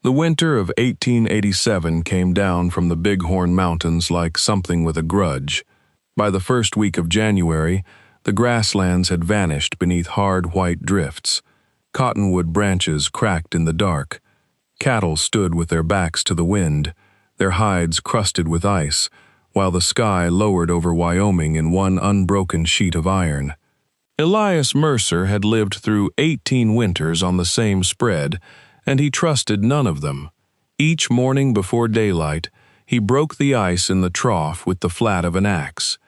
The winter of 1887 came down from the Bighorn Mountains like something with a grudge. By the first week of January, the grasslands had vanished beneath hard white drifts. Cottonwood branches cracked in the dark. Cattle stood with their backs to the wind, their hides crusted with ice, while the sky lowered over Wyoming in one unbroken sheet of iron. Elias Mercer had lived through 18 winters on the same spread, and he trusted none of them. Each morning before daylight, he broke the ice in the trough with the flat of an axe.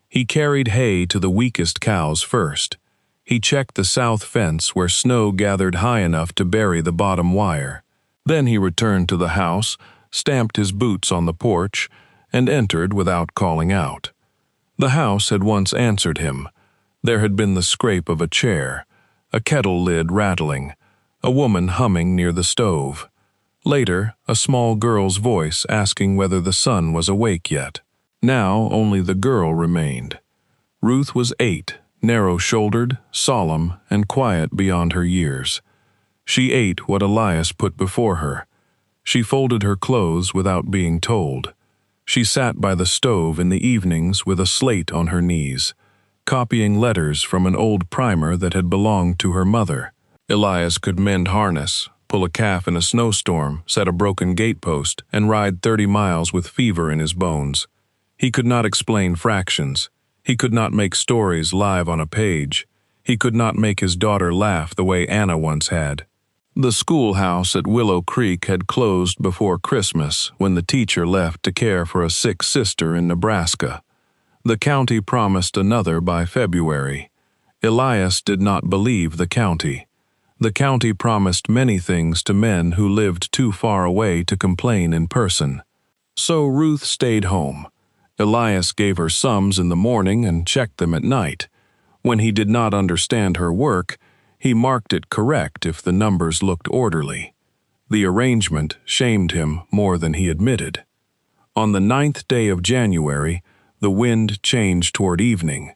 He carried hay to the weakest cows first. He checked the south fence where snow gathered high enough to bury the bottom wire. Then he returned to the house, stamped his boots on the porch, and entered without calling out. The house had once answered him. There had been the scrape of a chair, a kettle lid rattling, a woman humming near the stove. Later, a small girl's voice asking whether the son was awake yet. Now only the girl remained. Ruth was 8, narrow-shouldered, solemn, and quiet beyond her years. She ate what Elias put before her. She folded her clothes without being told. She sat by the stove in the evenings with a slate on her knees, copying letters from an old primer that had belonged to her mother. Elias could mend harness, pull a calf in a snowstorm, set a broken gatepost, and ride 30 miles with fever in his bones. He could not explain fractions. He could not make stories live on a page. He could not make his daughter laugh the way Anna once had. The schoolhouse at Willow Creek had closed before Christmas when the teacher left to care for a sick sister in Nebraska. The county promised another by February. Elias did not believe the county. The county promised many things to men who lived too far away to complain in person. So Ruth stayed home. Elias gave her sums in the morning and checked them at night. When he did not understand her work, he marked it correct if the numbers looked orderly. The arrangement shamed him more than he admitted. On the 9th day of January, the wind changed toward evening.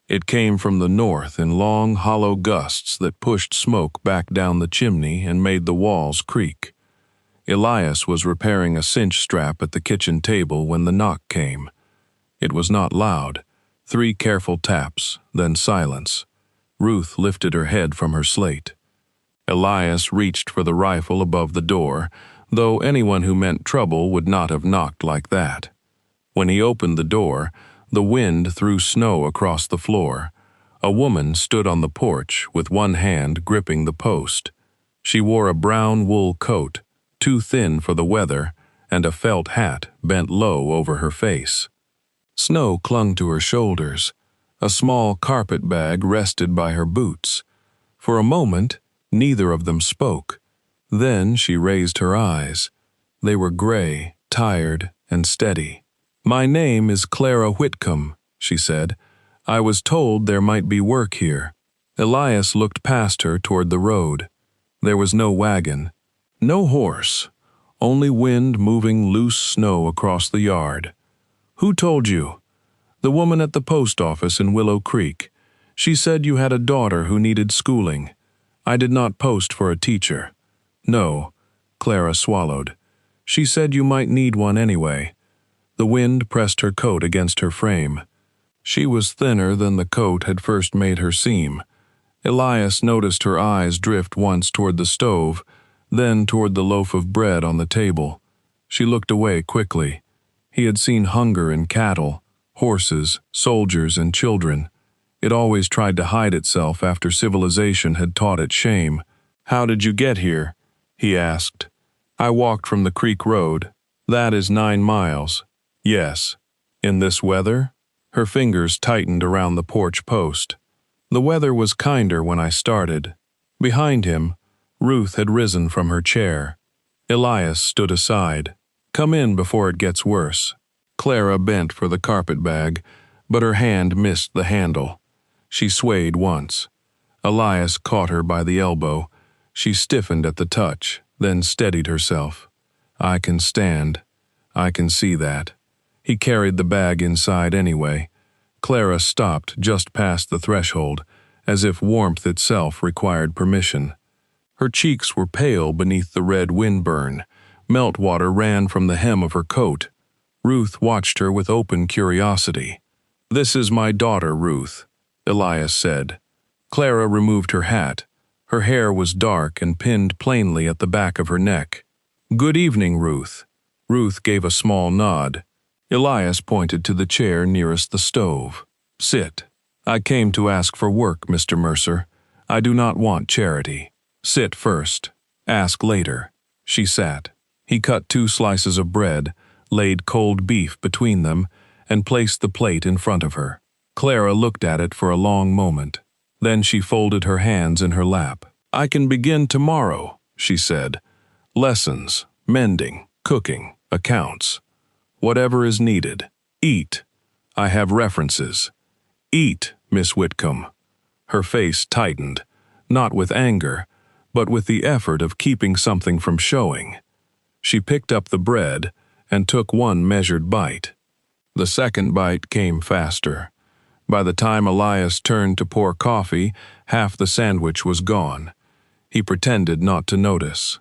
It came from the north in long, hollow gusts that pushed smoke back down the chimney and made the walls creak. Elias was repairing a cinch strap at the kitchen table when the knock came. It was not loud. 3 careful taps, then silence. Ruth lifted her head from her slate. Elias reached for the rifle above the door, though anyone who meant trouble would not have knocked like that. When he opened the door, the wind threw snow across the floor. A woman stood on the porch with one hand gripping the post. She wore a brown wool coat, too thin for the weather, and a felt hat bent low over her face. Snow clung to her shoulders. A small carpet bag rested by her boots. For a moment, neither of them spoke. Then she raised her eyes. They were gray, tired, and steady. "My name is Clara Whitcomb," she said. "I was told there might be work here." Elias looked past her toward the road. There was no wagon, no horse, only wind moving loose snow across the yard. "Who told you?" "The woman at the post office in Willow Creek. She said you had a daughter who needed schooling. I did not post for a teacher." "No," Clara swallowed. "She said you might need one anyway." The wind pressed her coat against her frame. She was thinner than the coat had first made her seem. Elias noticed her eyes drift once toward the stove, then toward the loaf of bread on the table. She looked away quickly. He had seen hunger in cattle, horses, soldiers, and children. It always tried to hide itself after civilization had taught it shame. "How did you get here?" he asked. "I walked from the creek road. That is 9 miles. "Yes." "In this weather?" Her fingers tightened around the porch post. "The weather was kinder when I started." Behind him, Ruth had risen from her chair. Elias stood aside. "Come in before it gets worse." Clara bent for the carpet bag, but her hand missed the handle. She swayed once. Elias caught her by the elbow. She stiffened at the touch, then steadied herself. "I can stand. I can see that." He carried the bag inside anyway. Clara stopped just past the threshold, as if warmth itself required permission. Her cheeks were pale beneath the red windburn. Meltwater ran from the hem of her coat. Ruth watched her with open curiosity. "This is my daughter, Ruth," Elias said. Clara removed her hat. Her hair was dark and pinned plainly at the back of her neck. "Good evening, Ruth." Ruth gave a small nod. Elias pointed to the chair nearest the stove. "Sit. I came to ask for work, Mr. Mercer. I do not want charity. Sit first. Ask later." She sat. He cut 2 slices of bread, laid cold beef between them, and placed the plate in front of her. Clara looked at it for a long moment. Then she folded her hands in her lap. "I can begin tomorrow," she said. "Lessons, mending, cooking, accounts. Whatever is needed. Eat. I have references. Eat, Miss Whitcomb." Her face tightened, not with anger, but with the effort of keeping something from showing. She picked up the bread and took 1 measured bite. The second bite came faster. By the time Elias turned to pour coffee, half the sandwich was gone. He pretended not to notice.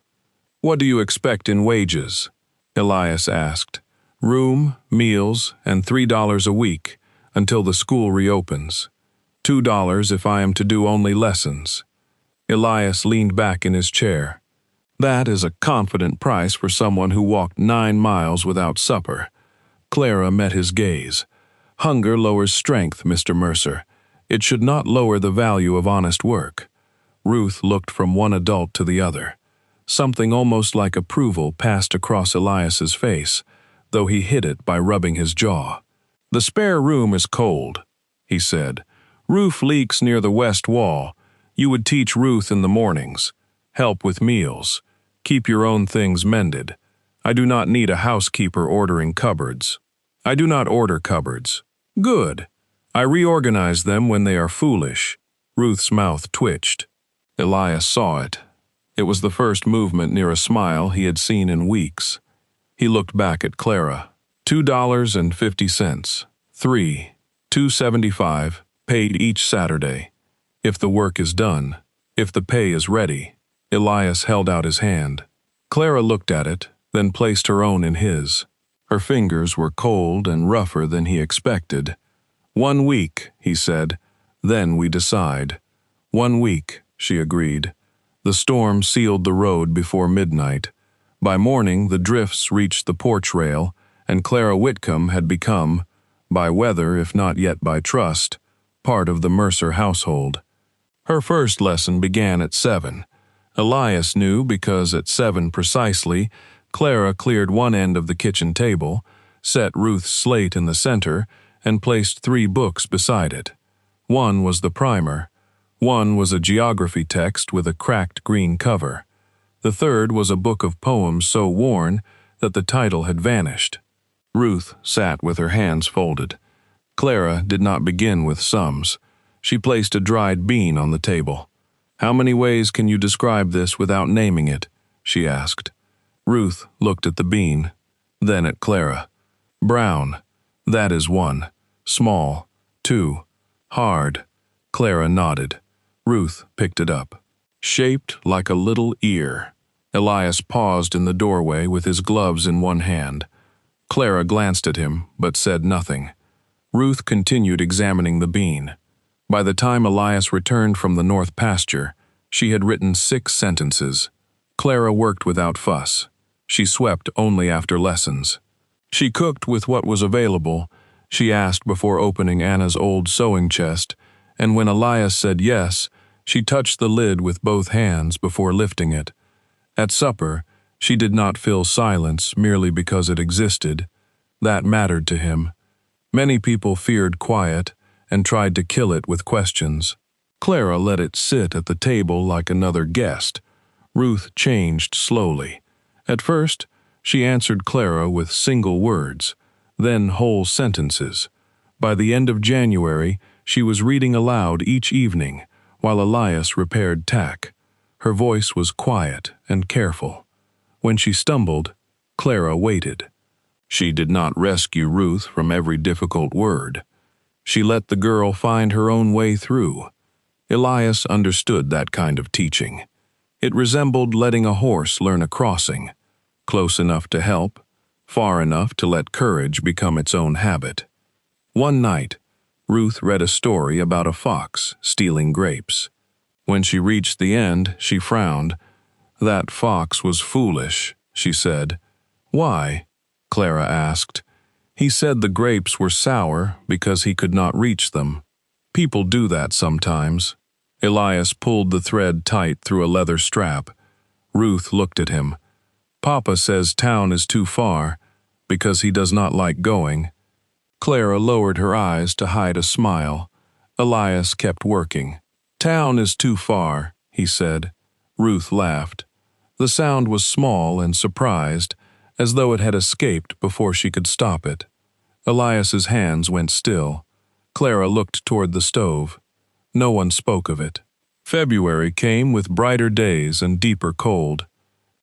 "What do you expect in wages?" Elias asked. "Room, meals, and $3 a week, until the school reopens. $2 if I am to do only lessons." Elias leaned back in his chair. "That is a confident price for someone who walked 9 miles without supper." Clara met his gaze. "Hunger lowers strength, Mr. Mercer. It should not lower the value of honest work." Ruth looked from one adult to the other. Something almost like approval passed across Elias's face, though he hid it by rubbing his jaw. "The spare room is cold," he said. "Roof leaks near the west wall. You would teach Ruth in the mornings. Help with meals. Keep your own things mended. I do not need a housekeeper ordering cupboards. I do not order cupboards." "Good. I reorganize them when they are foolish." Ruth's mouth twitched. Elias saw it. It was the first movement near a smile he had seen in weeks. He looked back at Clara. $2.50. 3. $2.75, paid each Saturday. If the work is done. If the pay is ready. Elias held out his hand. Clara looked at it, then placed her own in his. Her fingers were cold and rougher than he expected. "1 week," he said. "Then we decide." "1 week," she agreed. The storm sealed the road before midnight. By morning, the drifts reached the porch rail, and Clara Whitcomb had become, by weather if not yet by trust, part of the Mercer household. Her first lesson began at 7. Elias knew because at 7 precisely, Clara cleared one end of the kitchen table, set Ruth's slate in the center, and placed 3 books beside it. One was the primer. One was a geography text with a cracked green cover. The third was a book of poems so worn that the title had vanished. Ruth sat with her hands folded. Clara did not begin with sums. She placed a dried bean on the table. "How many ways can you describe this without naming it?" she asked. Ruth looked at the bean, then at Clara. "Brown. That is 1. Small. 2. Hard." Clara nodded. Ruth picked it up. "Shaped like a little ear." Elias paused in the doorway with his gloves in one hand. Clara glanced at him, but said nothing. Ruth continued examining the bean. By the time Elias returned from the north pasture, she had written 6 sentences. Clara worked without fuss. She swept only after lessons. She cooked with what was available. She asked before opening Anna's old sewing chest, and when Elias said yes, she touched the lid with both hands before lifting it. At supper, she did not fill silence merely because it existed. That mattered to him. Many people feared quiet and tried to kill it with questions. Clara let it sit at the table like another guest. Ruth changed slowly. At first, she answered Clara with single words, then whole sentences. By the end of January, she was reading aloud each evening, while Elias repaired tack. Her voice was quiet and careful. When she stumbled, Clara waited. She did not rescue Ruth from every difficult word. She let the girl find her own way through. Elias understood that kind of teaching. It resembled letting a horse learn a crossing, close enough to help, far enough to let courage become its own habit. One night, Ruth read a story about a fox stealing grapes. When she reached the end, she frowned. "That fox was foolish," she said. "Why?" Clara asked. "He said the grapes were sour because he could not reach them. People do that sometimes." Elias pulled the thread tight through a leather strap. Ruth looked at him. "Papa says town is too far because he does not like going." Clara lowered her eyes to hide a smile. Elias kept working. "Town is too far," he said. Ruth laughed. The sound was small and surprised, as though it had escaped before she could stop it. Elias's hands went still. Clara looked toward the stove. No one spoke of it. February came with brighter days and deeper cold.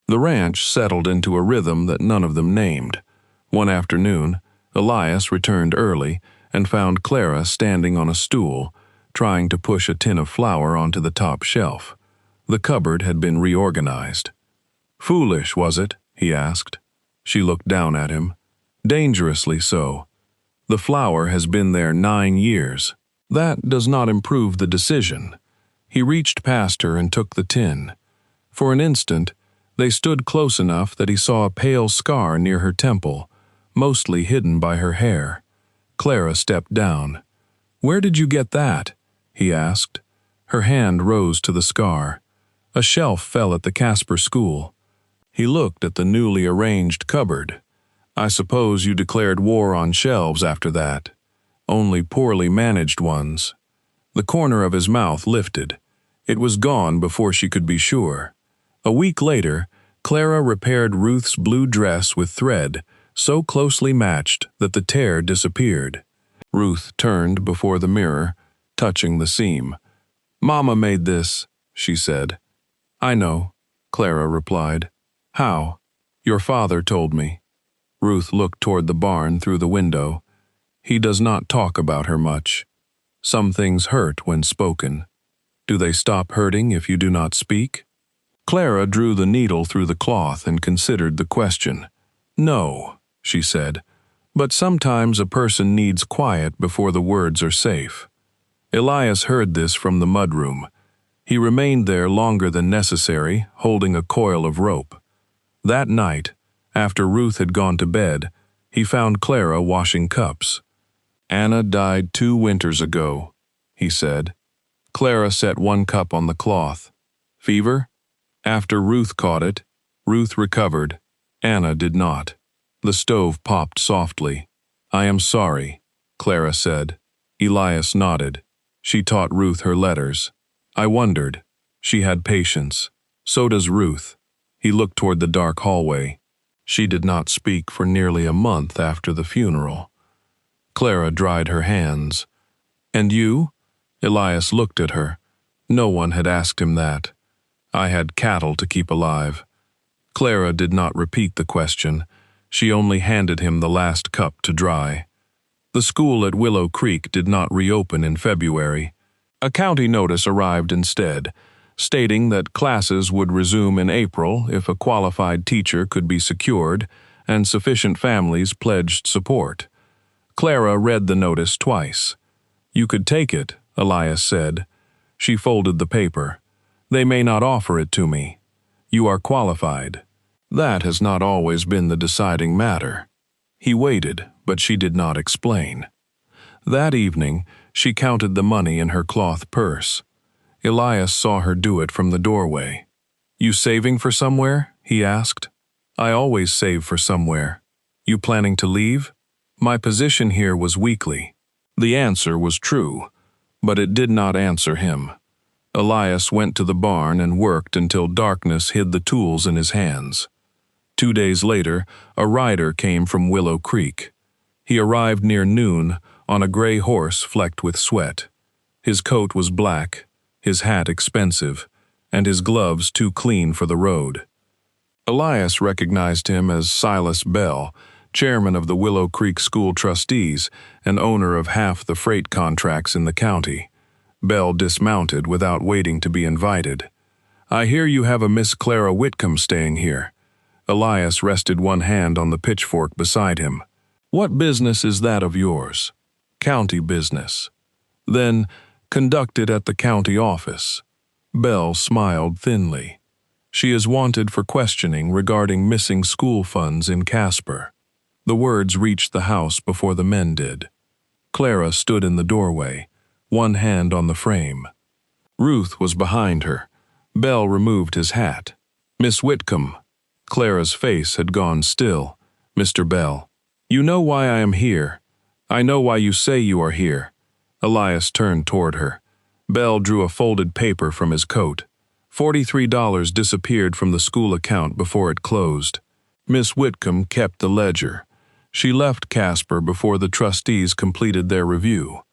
The ranch settled into a rhythm that none of them named. One afternoon, Elias returned early and found Clara standing on a stool, trying to push a tin of flour onto the top shelf. The cupboard had been reorganized. "Foolish, was it?" he asked. She looked down at him. "Dangerously so. The flour has been there 9 years. That does not improve the decision." He reached past her and took the tin. For an instant, they stood close enough that he saw a pale scar near her temple, mostly hidden by her hair. Clara stepped down. "Where did you get that?" he asked. Her hand rose to the scar. A shelf fell at the Casper school. He looked at the newly arranged cupboard. "I suppose you declared war on shelves after that. Only poorly managed ones." The corner of his mouth lifted. It was gone before she could be sure. A week later, Clara repaired Ruth's blue dress with thread so closely matched that the tear disappeared. Ruth turned before the mirror, touching the seam. "Mama made this," she said. "I know," Clara replied. "How?" "Your father told me." Ruth looked toward the barn through the window. "He does not talk about her much. Some things hurt when spoken. Do they stop hurting if you do not speak?" Clara drew the needle through the cloth and considered the question. "No," she said, "but sometimes a person needs quiet before the words are safe." Elias heard this from the mudroom. He remained there longer than necessary, holding a coil of rope. That night, after Ruth had gone to bed, he found Clara washing cups. "Anna died 2 winters ago," he said. Clara set one cup on the cloth. "Fever?" After Ruth caught it, Ruth recovered. Anna did not. The stove popped softly. "I am sorry," Clara said. Elias nodded. She taught Ruth her letters. "I wondered." She had patience. So does Ruth. He looked toward the dark hallway. She did not speak for nearly a month after the funeral. Clara dried her hands. "And you?" Elias looked at her. No one had asked him that. "I had cattle to keep alive." Clara did not repeat the question. She only handed him the last cup to dry. The school at Willow Creek did not reopen in February. A county notice arrived instead, stating that classes would resume in April if a qualified teacher could be secured and sufficient families pledged support. Clara read the notice twice. "You could take it," Elias said. She folded the paper. "They may not offer it to me. You are qualified." That has not always been the deciding matter. He waited, but she did not explain. That evening, she counted the money in her cloth purse. Elias saw her do it from the doorway. "You saving for somewhere?" he asked. "I always save for somewhere." "You planning to leave?" My position here was weekly. The answer was true, but it did not answer him. Elias went to the barn and worked until darkness hid the tools in his hands. 2 days later, a rider came from Willow Creek. He arrived near noon on a gray horse flecked with sweat. His coat was black, his hat expensive, and his gloves too clean for the road. Elias recognized him as Silas Bell, chairman of the Willow Creek School Trustees and owner of half the freight contracts in the county. Bell dismounted without waiting to be invited. I hear you have a Miss Clara Whitcomb staying here. Elias rested one hand on the pitchfork beside him. What business is that of yours? County business. Then conduct it at the county office. Belle smiled thinly. She is wanted for questioning regarding missing school funds in Casper. The words reached the house before the men did. Clara stood in the doorway, one hand on the frame. Ruth was behind her. Belle removed his hat. Miss Whitcomb. Clara's face had gone still. Mr. Bell. You know why I am here. I know why you say you are here. Elias turned toward her. Bell drew a folded paper from his coat. $43 disappeared from the school account before it closed. Miss Whitcomb kept the ledger. She left Casper before the trustees completed their review.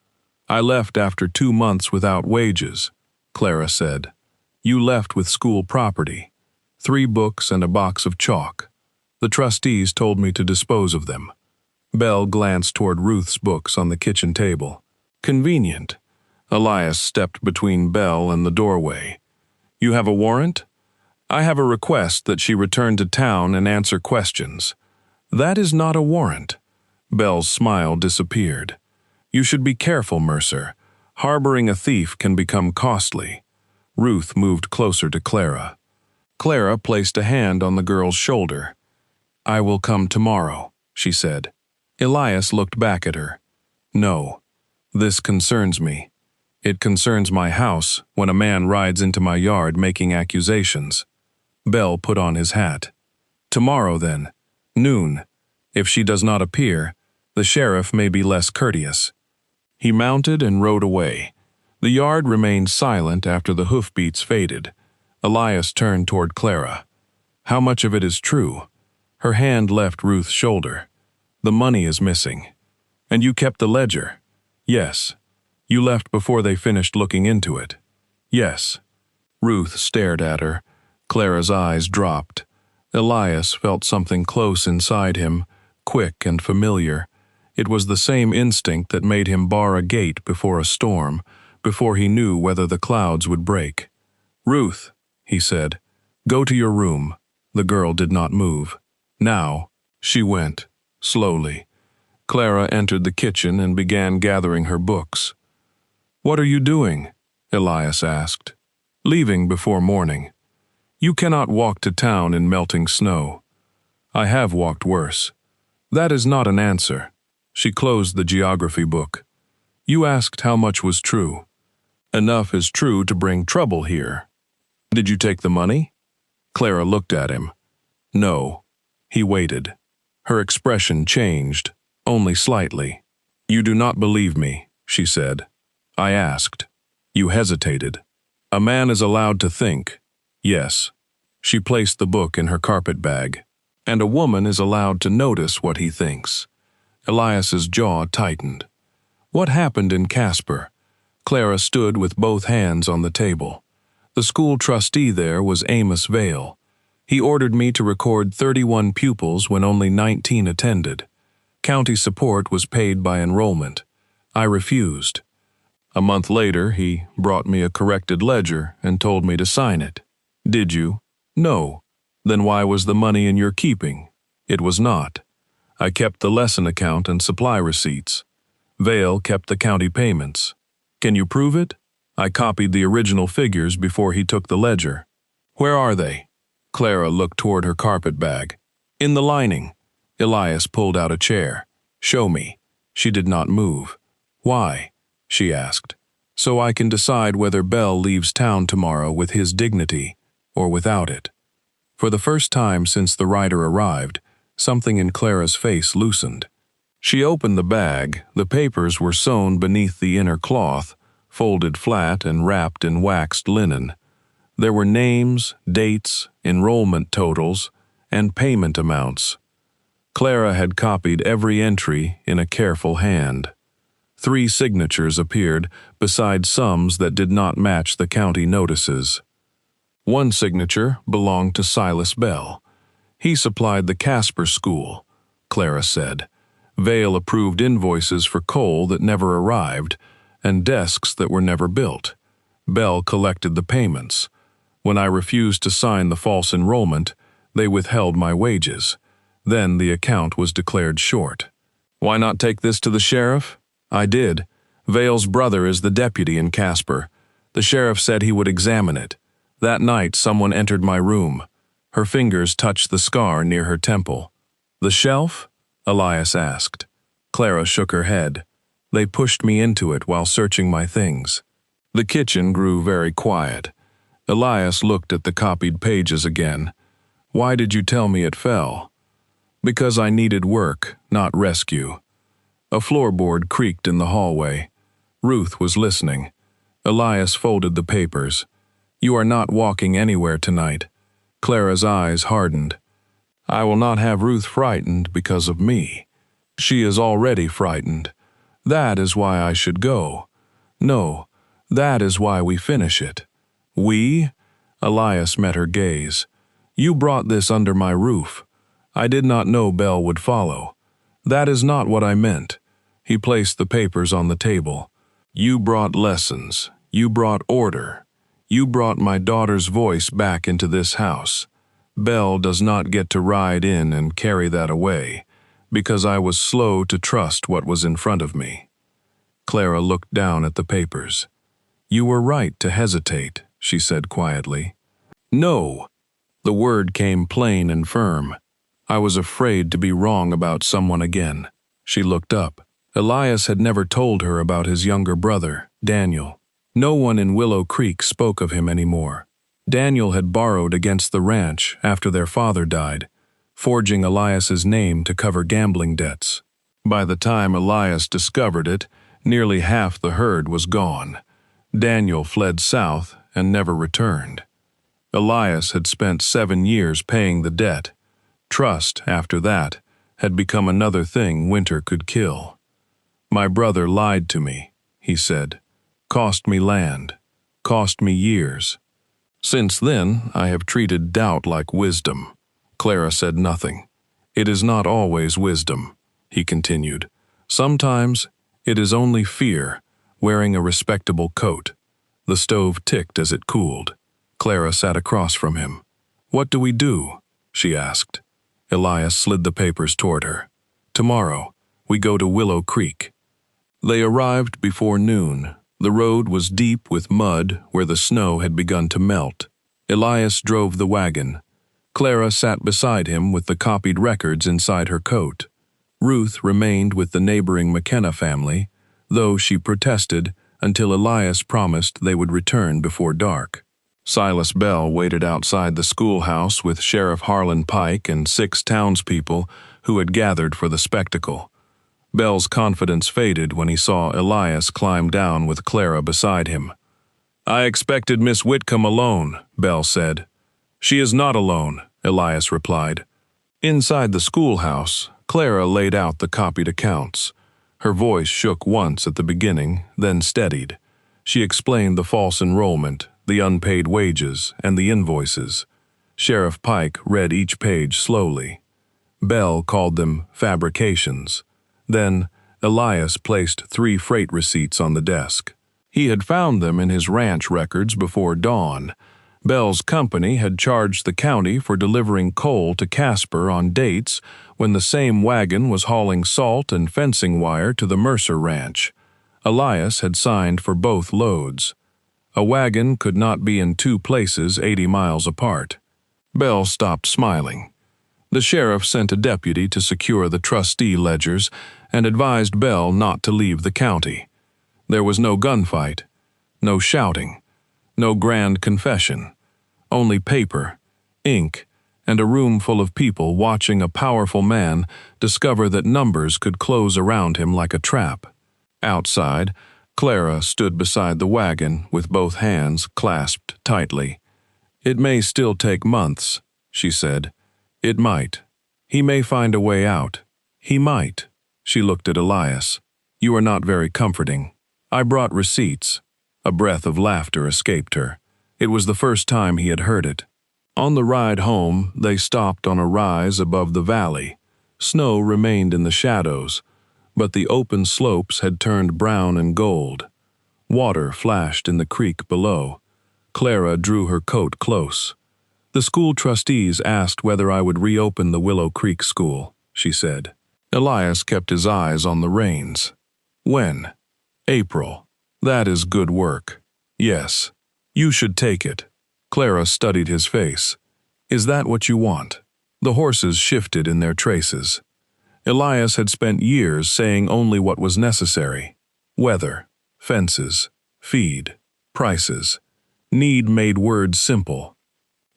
I left after 2 months without wages, Clara said. You left with school property. 3 books and a box of chalk. The trustees told me to dispose of them. Belle glanced toward Ruth's books on the kitchen table. Convenient. Elias stepped between Belle and the doorway. You have a warrant? I have a request that she return to town and answer questions. That is not a warrant. Belle's smile disappeared. You should be careful, Mercer. Harboring a thief can become costly. Ruth moved closer to Clara. Clara placed a hand on the girl's shoulder. I will come tomorrow, she said. Elias looked back at her. No, this concerns me. It concerns my house when a man rides into my yard making accusations. Belle put on his hat. Tomorrow, then. Noon. If she does not appear, the sheriff may be less courteous. He mounted and rode away. The yard remained silent after the hoofbeats faded. Elias turned toward Clara. How much of it is true? Her hand left Ruth's shoulder. The money is missing. And you kept the ledger? Yes. You left before they finished looking into it? Yes. Ruth stared at her. Clara's eyes dropped. Elias felt something close inside him, quick and familiar. It was the same instinct that made him bar a gate before a storm, before he knew whether the clouds would break. Ruth, he said, go to your room. The girl did not move. Now, she went, slowly. Clara entered the kitchen and began gathering her books. What are you doing? Elias asked. Leaving before morning. You cannot walk to town in melting snow. I have walked worse. That is not an answer. She closed the geography book. You asked how much was true. Enough is true to bring trouble here. Did you take the money? Clara looked at him. No. He waited. Her expression changed, only slightly. You do not believe me, she said. I asked. You hesitated. A man is allowed to think. Yes. She placed the book in her carpet bag. And a woman is allowed to notice what he thinks. Elias's jaw tightened. What happened in Casper? Clara stood with both hands on the table. The school trustee there was Amos Vale. He ordered me to record 31 pupils when only 19 attended. County support was paid by enrollment. I refused. A month later, he brought me a corrected ledger and told me to sign it. Did you? No. Then why was the money in your keeping? It was not. I kept the lesson account and supply receipts. Vale kept the county payments. Can you prove it? I copied the original figures before he took the ledger. Where are they? Clara looked toward her carpet bag. In the lining. Elias pulled out a chair. Show me. She did not move. Why? She asked. So I can decide whether Bell leaves town tomorrow with his dignity or without it. For the first time since the rider arrived, something in Clara's face loosened. She opened the bag. The papers were sewn beneath the inner cloth, folded flat and wrapped in waxed linen. There were names, dates, enrollment totals, and payment amounts. Clara had copied every entry in a careful hand. 3 signatures appeared beside sums that did not match the county notices. One signature belonged to Silas Bell. He supplied the Casper school, Clara said. Vale approved invoices for coal that never arrived and desks that were never built. Bell collected the payments. When I refused to sign the false enrollment, they withheld my wages. Then the account was declared short. Why not take this to the sheriff? I did. Vale's brother is the deputy in Casper. The sheriff said he would examine it. That night, someone entered my room. Her fingers touched the scar near her temple. The shelf? Elias asked. Clara shook her head. They pushed me into it while searching my things. The kitchen grew very quiet. Elias looked at the copied pages again. Why did you tell me it fell? Because I needed work, not rescue. A floorboard creaked in the hallway. Ruth was listening. Elias folded the papers. You are not walking anywhere tonight. Clara's eyes hardened. I will not have Ruth frightened because of me. She is already frightened. That is why I should go. No, that is why we finish it. We? Elias met her gaze. You brought this under my roof. I did not know Belle would follow. That is not what I meant. He placed the papers on the table. You brought lessons. You brought order. You brought my daughter's voice back into this house. Belle does not get to ride in and carry that away, because I was slow to trust what was in front of me. Clara looked down at the papers. You were right to hesitate, she said quietly. No. The word came plain and firm. I was afraid to be wrong about someone again. She looked up. Elias had never told her about his younger brother, Daniel. No one in Willow Creek spoke of him anymore. Daniel had borrowed against the ranch after their father died, forging Elias's name to cover gambling debts. By the time Elias discovered it, nearly half the herd was gone. Daniel fled south and never returned. Elias had spent 7 years paying the debt. Trust, after that, had become another thing winter could kill. My brother lied to me, he said. Cost me land. Cost me years. Since then, I have treated doubt like wisdom. Clara said nothing. It is not always wisdom, he continued. Sometimes it is only fear, wearing a respectable coat. The stove ticked as it cooled. Clara sat across from him. What do we do? She asked. Elias slid the papers toward her. Tomorrow, we go to Willow Creek. They arrived before noon. The road was deep with mud where the snow had begun to melt. Elias drove the wagon. Clara sat beside him with the copied records inside her coat. Ruth remained with the neighboring McKenna family, though she protested until Elias promised they would return before dark. Silas Bell waited outside the schoolhouse with Sheriff Harlan Pike and 6 townspeople who had gathered for the spectacle. Bell's confidence faded when he saw Elias climb down with Clara beside him. I expected Miss Whitcomb alone, Bell said. She is not alone, Elias replied. Inside the schoolhouse, Clara laid out the copied accounts. Her voice shook once at the beginning, then steadied. She explained the false enrollment, the unpaid wages, and the invoices. Sheriff Pike read each page slowly. Bell called them fabrications. Then, Elias placed 3 freight receipts on the desk. He had found them in his ranch records before dawn. Bell's company had charged the county for delivering coal to Casper on dates when the same wagon was hauling salt and fencing wire to the Mercer ranch. Elias had signed for both loads. A wagon could not be in 2 places 80 miles apart. Bell stopped smiling. The sheriff sent a deputy to secure the trustee ledgers and advised Bell not to leave the county. There was no gunfight, no shouting, no grand confession, only paper, ink, and a room full of people watching a powerful man discover that numbers could close around him like a trap. Outside, Clara stood beside the wagon with both hands clasped tightly. It may still take months, she said. It might. He may find a way out. He might. She looked at Elias. You are not very comforting. I brought receipts. A breath of laughter escaped her. It was the first time he had heard it. On the ride home, they stopped on a rise above the valley. Snow remained in the shadows, but the open slopes had turned brown and gold. Water flashed in the creek below. Clara drew her coat close. "The school trustees asked whether I would reopen the Willow Creek School," she said. Elias kept his eyes on the reins. "When?" "April. That is good work." "Yes. You should take it." Clara studied his face. "Is that what you want?" The horses shifted in their traces. Elias had spent years saying only what was necessary. Weather, fences, feed, prices. Need made words simple.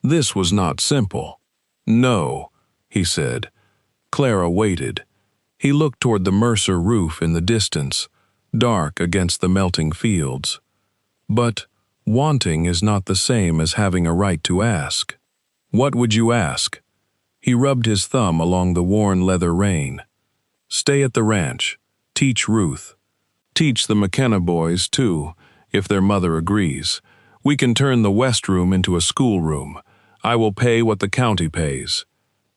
This was not simple. "No," he said. Clara waited. He looked toward the Mercer roof in the distance, dark against the melting fields. "But wanting is not the same as having a right to ask." "What would you ask?" He rubbed his thumb along the worn leather rein. "Stay at the ranch. Teach Ruth. Teach the McKenna boys, too, if their mother agrees. We can turn the West Room into a schoolroom. I will pay what the county pays.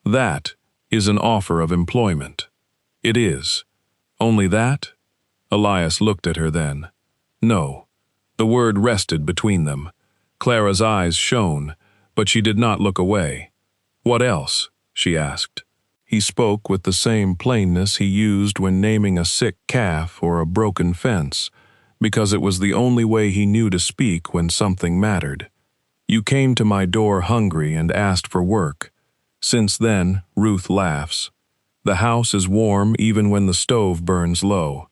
That is an offer of employment." "It is. Only that?" Elias looked at her then. "No." The word rested between them. Clara's eyes shone, but she did not look away. "What else?" she asked. He spoke with the same plainness he used when naming a sick calf or a broken fence, because it was the only way he knew to speak when something mattered. "You came to my door hungry and asked for work. Since then, Ruth laughs. The house is warm even when the stove burns low.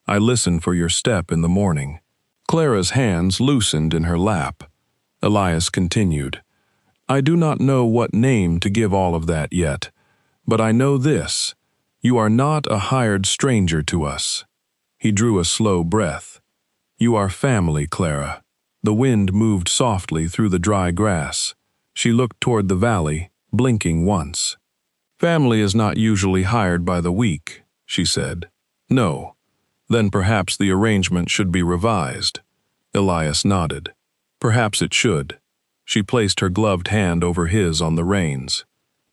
I listen for your step in the morning." Clara's hands loosened in her lap. Elias continued, "I do not know what name to give all of that yet, but I know this: you are not a hired stranger to us." He drew a slow breath. "You are family, Clara." The wind moved softly through the dry grass. She looked toward the valley, blinking once. "Family is not usually hired by the week," she said. "No. Then perhaps the arrangement should be revised." Elias nodded. "Perhaps it should." She placed her gloved hand over his on the reins.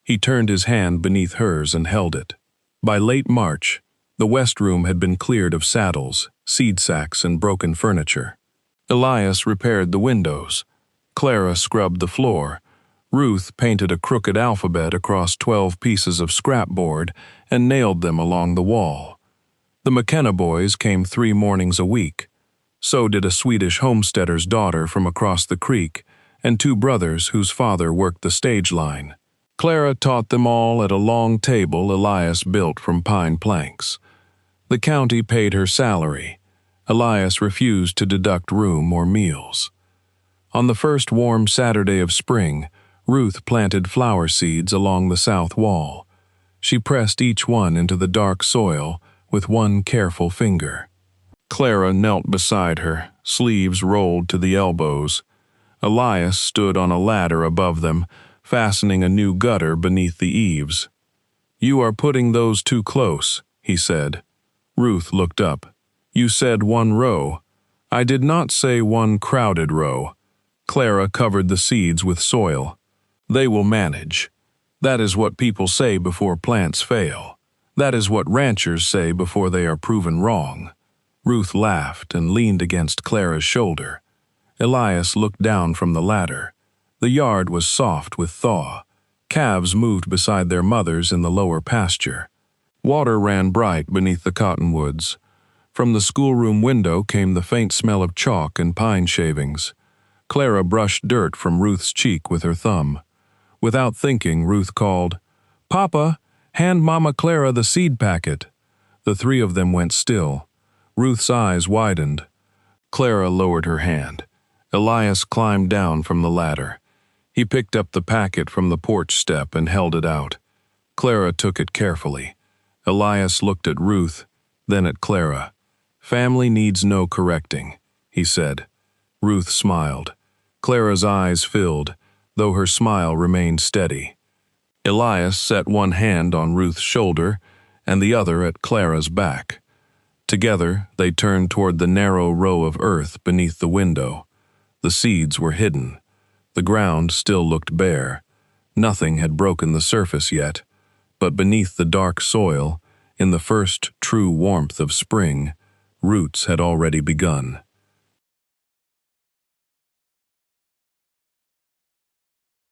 He turned his hand beneath hers and held it. By late March, the West Room had been cleared of saddles, seed sacks, and broken furniture. Elias repaired the windows. Clara scrubbed the floor. Ruth painted a crooked alphabet across 12 pieces of scrapboard and nailed them along the wall. The McKenna boys came 3 mornings a week. So did a Swedish homesteader's daughter from across the creek, and 2 brothers whose father worked the stage line. Clara taught them all at a long table Elias built from pine planks. The county paid her salary. Elias refused to deduct room or meals. On the first warm Saturday of spring, Ruth planted flower seeds along the south wall. She pressed each one into the dark soil with one careful finger. Clara knelt beside her, sleeves rolled to the elbows. Elias stood on a ladder above them, fastening a new gutter beneath the eaves. "You are putting those too close," he said. Ruth looked up. "You said 1 row. I did not say 1 crowded row." Clara covered the seeds with soil. "They will manage. That is what people say before plants fail. That is what ranchers say before they are proven wrong." Ruth laughed and leaned against Clara's shoulder. Elias looked down from the ladder. The yard was soft with thaw. Calves moved beside their mothers in the lower pasture. Water ran bright beneath the cottonwoods. From the schoolroom window came the faint smell of chalk and pine shavings. Clara brushed dirt from Ruth's cheek with her thumb. Without thinking, Ruth called, "Papa, hand Mama Clara the seed packet." The 3 of them went still. Ruth's eyes widened. Clara lowered her hand. Elias climbed down from the ladder. He picked up the packet from the porch step and held it out. Clara took it carefully. Elias looked at Ruth, then at Clara. "Family needs no correcting," he said. Ruth smiled. Clara's eyes filled, though her smile remained steady. Elias set one hand on Ruth's shoulder and the other at Clara's back. Together, they turned toward the narrow row of earth beneath the window. The seeds were hidden. The ground still looked bare. Nothing had broken the surface yet, but beneath the dark soil, in the first true warmth of spring, roots had already begun.